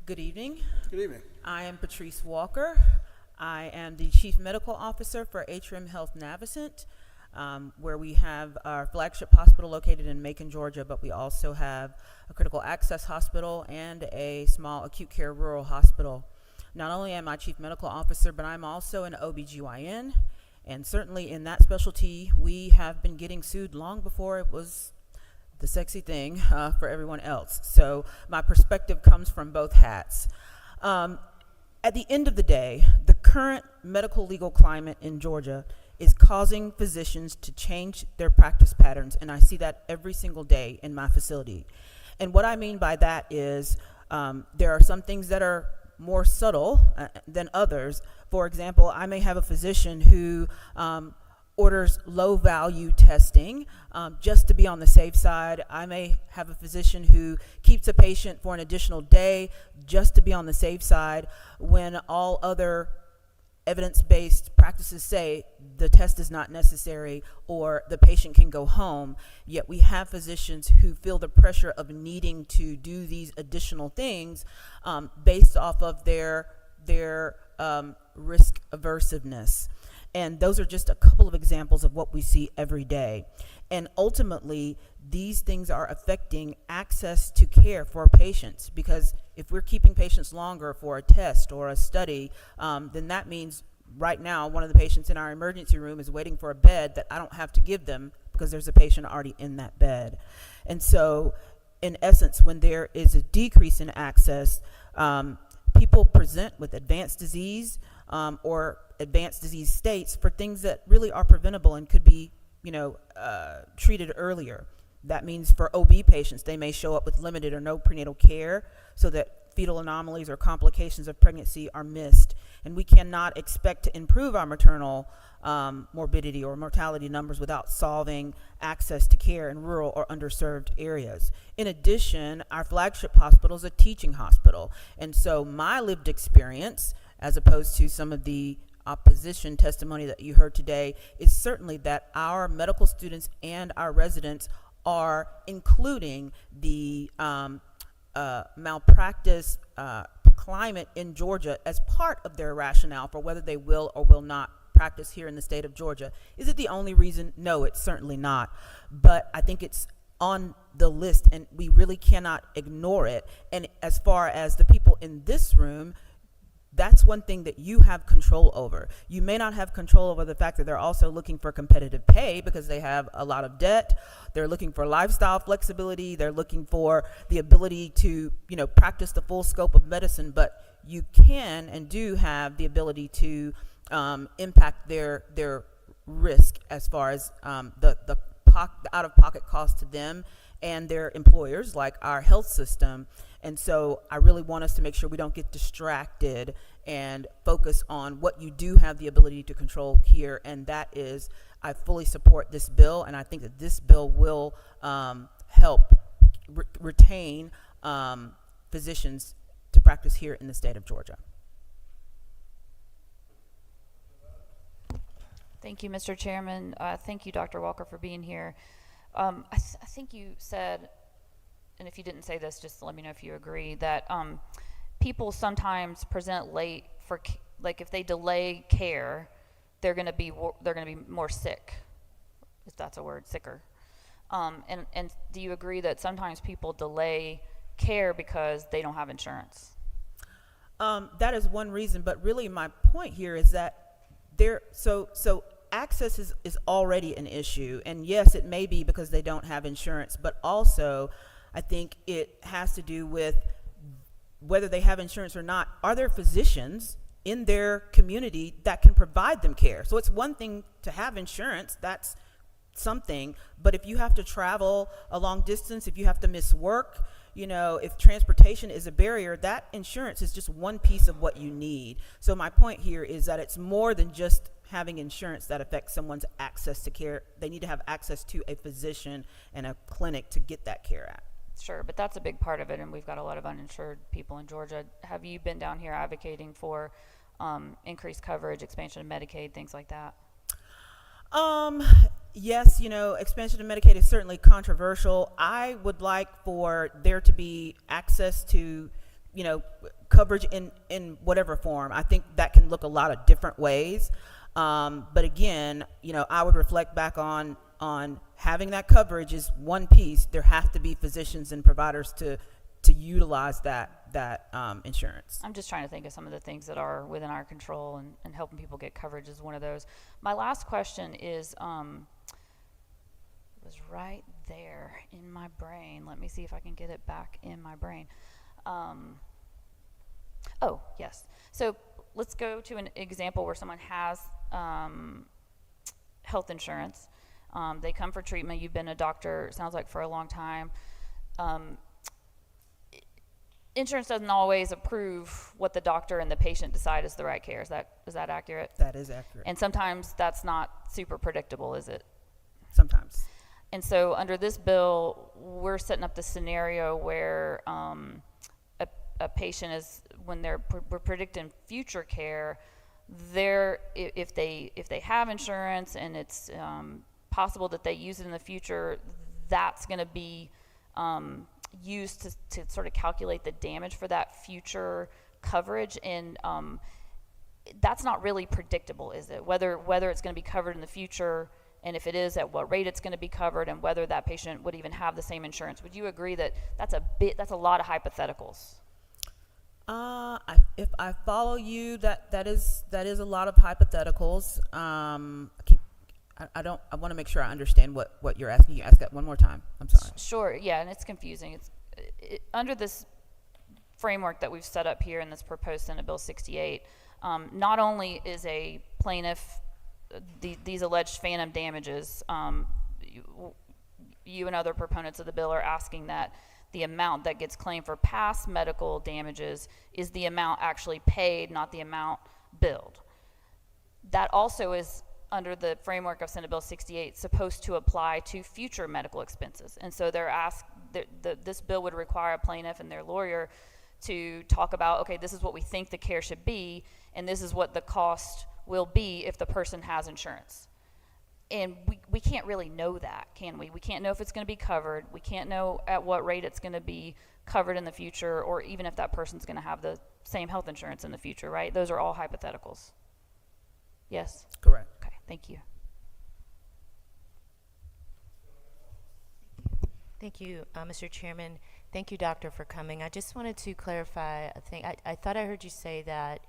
Good evening. Good evening. I am Patrice Walker. I am the Chief Medical Officer for Atrium Health Navicent, where we have our flagship hospital located in Macon, Georgia, but we also have a critical access hospital and a small acute care rural hospital. Not only am I Chief Medical Officer, but I'm also an OBGYN, and certainly in that specialty, we have been getting sued long before it was the sexy thing for everyone else. So my perspective comes from both hats. At the end of the day, the current medical legal climate in Georgia is causing physicians to change their practice patterns, and I see that every single day in my facility. And what I mean by that is there are some things that are more subtle than others. For example, I may have a physician who orders low-value testing just to be on the safe side. I may have a physician who keeps a patient for an additional day just to be on the safe side when all other evidence-based practices say the test is not necessary or the patient can go home. Yet we have physicians who feel the pressure of needing to do these additional things based off of their risk aversiveness. And those are just a couple of examples of what we see every day. And ultimately, these things are affecting access to care for patients, because if we're keeping patients longer for a test or a study, then that means right now one of the patients in our emergency room is waiting for a bed that I don't have to give them because there's a patient already in that bed. And so, in essence, when there is a decrease in access, people present with advanced disease or advanced disease states for things that really are preventable and could be, treated earlier. That means for OB patients, they may show up with limited or no prenatal care so that fetal anomalies or complications of pregnancy are missed. And we cannot expect to improve our maternal morbidity or mortality numbers without solving access to care in rural or underserved areas. In addition, our flagship hospital is a teaching hospital. And so my lived experience, as opposed to some of the opposition testimony that you heard today, is certainly that our medical students and our residents are including the malpractice climate in Georgia as part of their rationale for whether they will or will not practice here in the state of Georgia. Is it the only reason? No, it's certainly not. But I think it's on the list, and we really cannot ignore it. And as far as the people in this room, that's one thing that you have control over. You may not have control over the fact that they're also looking for competitive pay because they have a lot of debt. They're looking for lifestyle flexibility. They're looking for the ability to, practice the full scope of medicine. But you can and do have the ability to impact their risk as far as the out-of-pocket cost to them and their employers, like our health system. And so I really want us to make sure we don't get distracted and focus on what you do have the ability to control here. And that is, I fully support this bill, and I think that this bill will help retain physicians to practice here in the state of Georgia. Thank you, Mr. Chairman. Thank you, Dr. Walker, for being here. I think you said, and if you didn't say this, just let me know if you agree, that people sometimes present late for, like, if they delay care, they're going to be more sick, if that's a word, sicker. And do you agree that sometimes people delay care because they don't have insurance? That is one reason, but really my point here is that so access is already an issue, and yes, it may be because they don't have insurance, but also I think it has to do with whether they have insurance or not. Are there physicians in their community that can provide them care? So it's one thing to have insurance, that's something, but if you have to travel a long distance, if you have to miss work, if transportation is a barrier, that insurance is just one piece of what you need. So my point here is that it's more than just having insurance that affects someone's access to care. They need to have access to a physician and a clinic to get that care at. Sure, but that's a big part of it, and we've got a lot of uninsured people in Georgia. Have you been down here advocating for increased coverage, expansion of Medicaid, things like that? Yes, expansion of Medicaid is certainly controversial. I would like for there to be access to coverage in whatever form. I think that can look a lot of different ways. But again, I would reflect back on having that coverage is one piece. There have to be physicians and providers to utilize that insurance. I'm just trying to think of some of the things that are within our control, and helping people get coverage is one of those. My last question is, was right there in my brain. Let me see if I can get it back in my brain. Oh, yes. So let's go to an example where someone has health insurance. They come for treatment. You've been a doctor, it sounds like, for a long time. Insurance doesn't always approve what the doctor and the patient decide is the right care. Is that accurate? That is accurate. And sometimes that's not super predictable, is it? Sometimes. And so under this bill, we're setting up the scenario where a patient is, when we're predicting future care, if they have insurance and it's possible that they use it in the future, that's going to be used to sort of calculate the damage for that future coverage. And that's not really predictable, is it? Whether it's going to be covered in the future, and if it is, at what rate it's going to be covered, and whether that patient would even have the same insurance. Would you agree that that's a lot of hypotheticals? If I follow you, that is a lot of hypotheticals. I want to make sure I understand what you're asking. You ask that one more time. I'm sorry. Sure. Yeah, and it's confusing. Under this framework that we've set up here in this proposed Senate Bill 68, not only is a plaintiff these alleged phantom damages, you and other proponents of the bill are asking that the amount that gets claimed for past medical damages is the amount actually paid, not the amount billed. That also is, under the framework of Senate Bill 68, supposed to apply to future medical expenses. And so this bill would require a plaintiff and their lawyer to talk about, okay, this is what we think the care should be, and this is what the cost will be if the person has insurance. And we can't really know that, can we? We can't know if it's going to be covered. We can't know at what rate it's going to be covered in the future, or even if that person's going to have the same health insurance in the future, right? Those are all hypotheticals. Yes? Correct. Okay, thank you. Thank you, Mr. Chairman. Thank you, Doctor, for coming. I just wanted to clarify a thing. I thought I heard you say that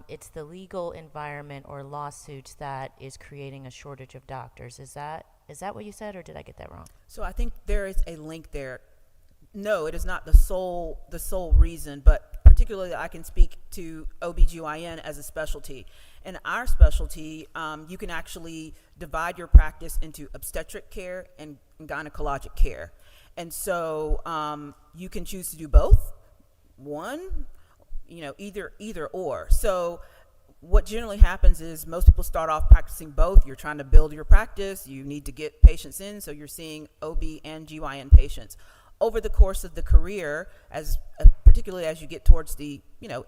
it's the legal environment or lawsuits that is creating a shortage of doctors. Is that what you said, or did I get that wrong? So I think there is a link there. No, it is not the sole reason, but particularly I can speak to OBGYN as a specialty. In our specialty, you can actually divide your practice into obstetric care and gynecologic care. And so you can choose to do both, either or. So what generally happens is most people start off practicing both. You're trying to build your practice. You need to get patients in, so you're seeing OB and GYN patients. Over the course of the career, particularly as you get towards the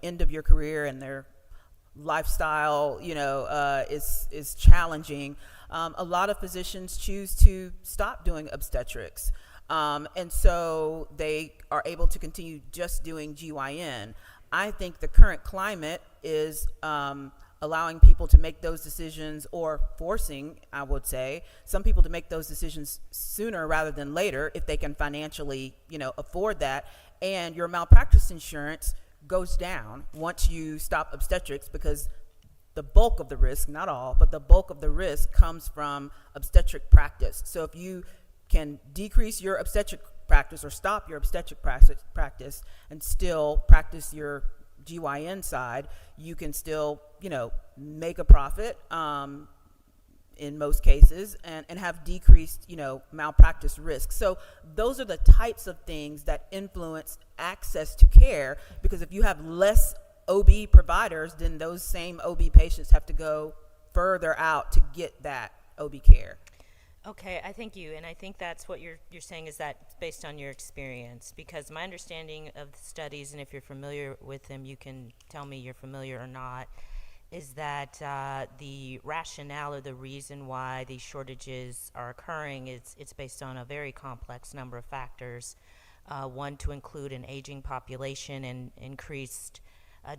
end of your career and their lifestyle is challenging, a lot of physicians choose to stop doing obstetrics, and so they are able to continue just doing GYN. I think the current climate is allowing people to make those decisions, or forcing, I would say, some people to make those decisions sooner rather than later if they can financially, afford that. And your malpractice insurance goes down once you stop obstetrics, because the bulk of the risk, not all, but the bulk of the risk comes from obstetric practice. So if you can decrease your obstetric practice or stop your obstetric practice and still practice your GYN side, you can still, make a profit in most cases and have decreased, malpractice risk. So those are the types of things that influence access to care, because if you have less OB providers, then those same OB patients have to go further out to get that OB care. Okay, I thank you, and I think that's what you're saying is that based on your experience, because my understanding of the studies, and if you're familiar with them, you can tell me you're familiar or not, is that the rationale or the reason why these shortages are occurring, it's based on a very complex number of factors. One, to include an aging population and increased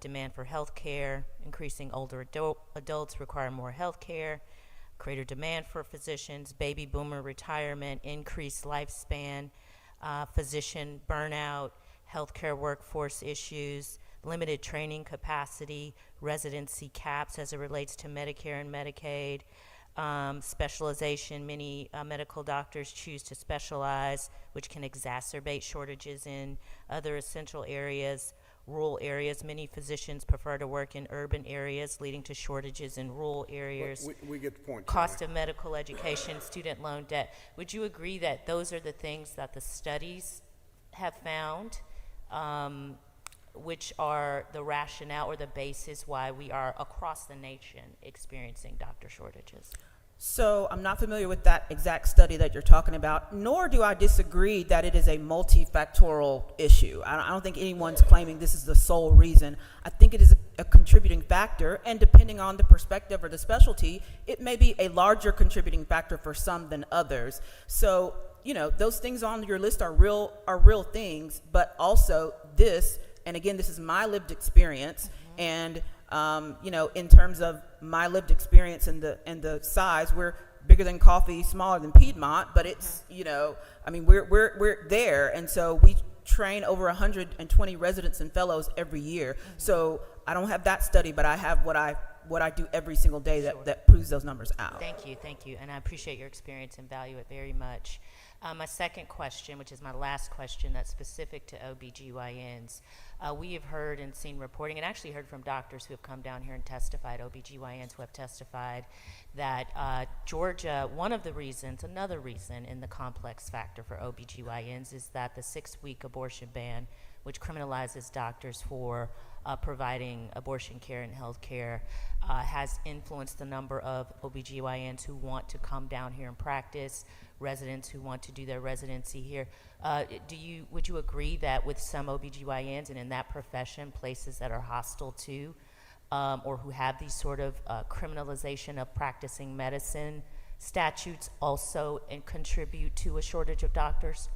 demand for health care. Increasing older adults require more health care, greater demand for physicians, baby boomer retirement, increased lifespan, physician burnout, healthcare workforce issues, limited training capacity, residency caps as it relates to Medicare and Medicaid, specialization. Many medical doctors choose to specialize, which can exacerbate shortages in other essential areas. Rural areas, many physicians prefer to work in urban areas, leading to shortages in rural areas. We get the point. Cost of medical education, student loan debt. Would you agree that those are the things that the studies have found, which are the rationale or the basis why we are across the nation experiencing doctor shortages? So I'm not familiar with that exact study that you're talking about, nor do I disagree that it is a multifactorial issue. I don't think anyone's claiming this is the sole reason. I think it is a contributing factor, and depending on the perspective or the specialty, it may be a larger contributing factor for some than others. So, you know, those things on your list are real things, but also this, and again, this is my lived experience, and you know, in terms of my lived experience and the size, we're bigger than Coffee, smaller than Piedmont, but it's, you know, I mean, we're there, and so we train over 120 residents and fellows every year. So I don't have that study, but I have what I do every single day that proves those numbers out. Thank you, and I appreciate your experience and value it very much. My second question, which is my last question that's specific to OBGYNs, we have heard and seen reporting, and actually heard from doctors who have come down here and testified, OBGYNs who have testified, that Georgia, another reason in the complex factor for OBGYNs is that the 6-week abortion ban, which criminalizes doctors for providing abortion care and health care, has influenced the number of OBGYNs who want to come down here and practice, residents who want to do their residency here. Would you agree that with some OBGYNs and in that profession, places that are hostile to or who have these sort of criminalization of practicing medicine statutes also contribute to a shortage of doctors,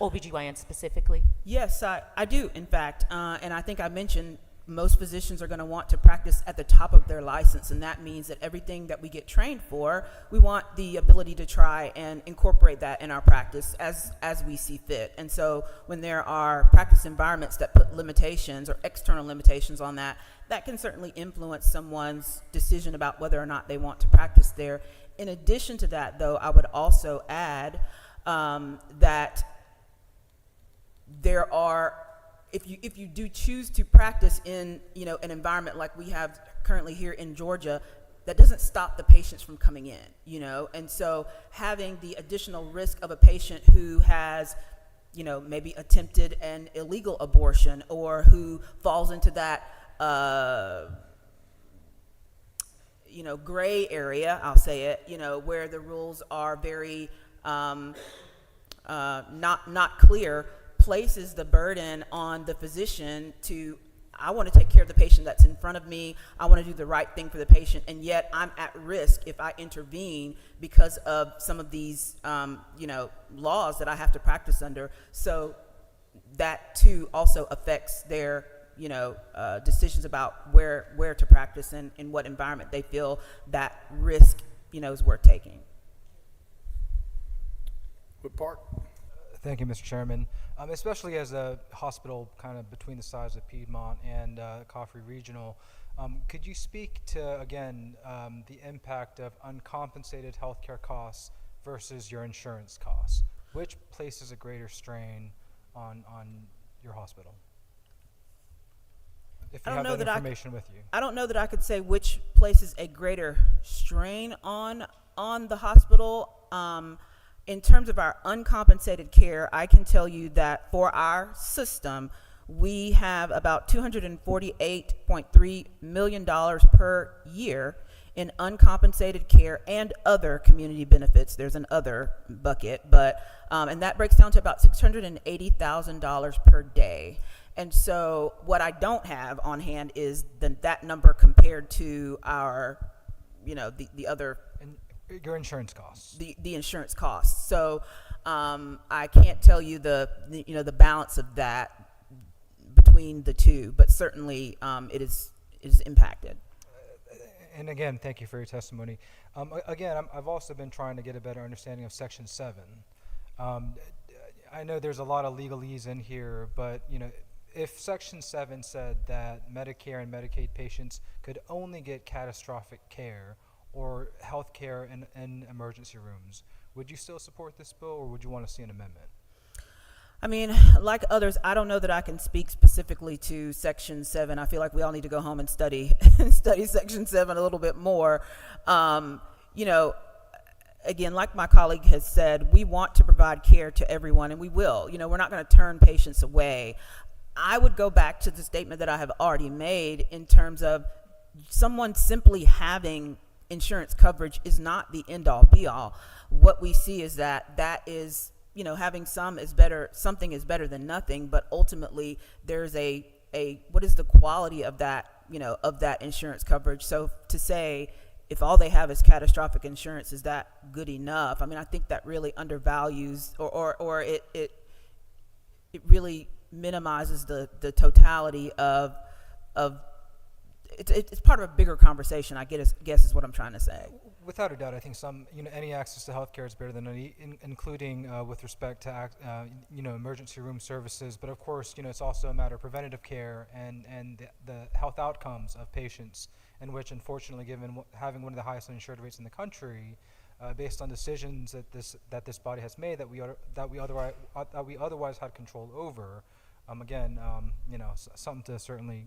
OBGYNs specifically? Yes, I do, in fact, and I think I mentioned most physicians are going to want to practice at the top of their license, and that means that everything that we get trained for, we want the ability to try and incorporate that in our practice as we see fit. And so when there are practice environments that put limitations or external limitations on that, that can certainly influence someone's decision about whether or not they want to practice there. In addition to that, though, I would also add that there are, if you do choose to practice in, you know, an environment like we have currently here in Georgia, that doesn't stop the patients from coming in, you know. And so having the additional risk of a patient who has, you know, maybe attempted an illegal abortion, or who falls into that you know, gray area, I'll say it, you know, where the rules are very not clear, places the burden on the physician to, I want to take care of the patient that's in front of me, I want to do the right thing for the patient, and yet I'm at risk if I intervene because of some of these you know, laws that I have to practice under. So that too also affects their, you know, decisions about where to practice and in what environment they feel that risk, you know, is worth taking. What part? Thank you, Mr. Chairman. Especially as a hospital kind of between the sides of Piedmont and Coffee Regional, could you speak to, again, the impact of uncompensated healthcare costs versus your insurance costs? Which places a greater strain on your hospital? If you have that information with you. I don't know that I could say which places a greater strain on the hospital. In terms of our uncompensated care, I can tell you that for our system, we have about $248.3 million per year in uncompensated care and other community benefits. There's an other bucket, but and that breaks down to about $680,000 per day. And so what I don't have on hand is that number compared to our, you know, the other. Your insurance costs. The insurance costs. So I can't tell you the balance of that between the two, but certainly it is impacted. And again, thank you for your testimony. I've also been trying to get a better understanding of Section 7. I know there's a lot of legalese in here, but if Section 7 said that Medicare and Medicaid patients could only get catastrophic care or health care in emergency rooms, would you still support this bill, or would you want to see an amendment? I mean, like others, I don't know that I can speak specifically to Section 7. I feel like we all need to go home and study Section 7 a little bit more. Again, like my colleague has said, we want to provide care to everyone, and we will. We're not going to turn patients away. I would go back to the statement that I have already made in terms of someone simply having insurance coverage is not the end-all, be-all. What we see is that is, having something is better than nothing, but ultimately there's a what is the quality of that, of that insurance coverage. So to say, if all they have is catastrophic insurance, is that good enough? I mean, I think that really undervalues or it really minimizes the totality of it's part of a bigger conversation, I guess is what I'm trying to say. Without a doubt, I think any access to healthcare is better than any, including with respect to emergency room services. But of course, it's also a matter of preventative care and the health outcomes of patients, in which, unfortunately, given having one of the highest uninsured rates in the country, based on decisions that this body has made that we otherwise had control over, something to certainly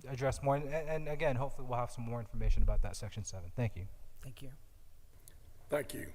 address more. And again, hopefully, we'll have some more information about that Section 7. Thank you. Thank you. Thank you.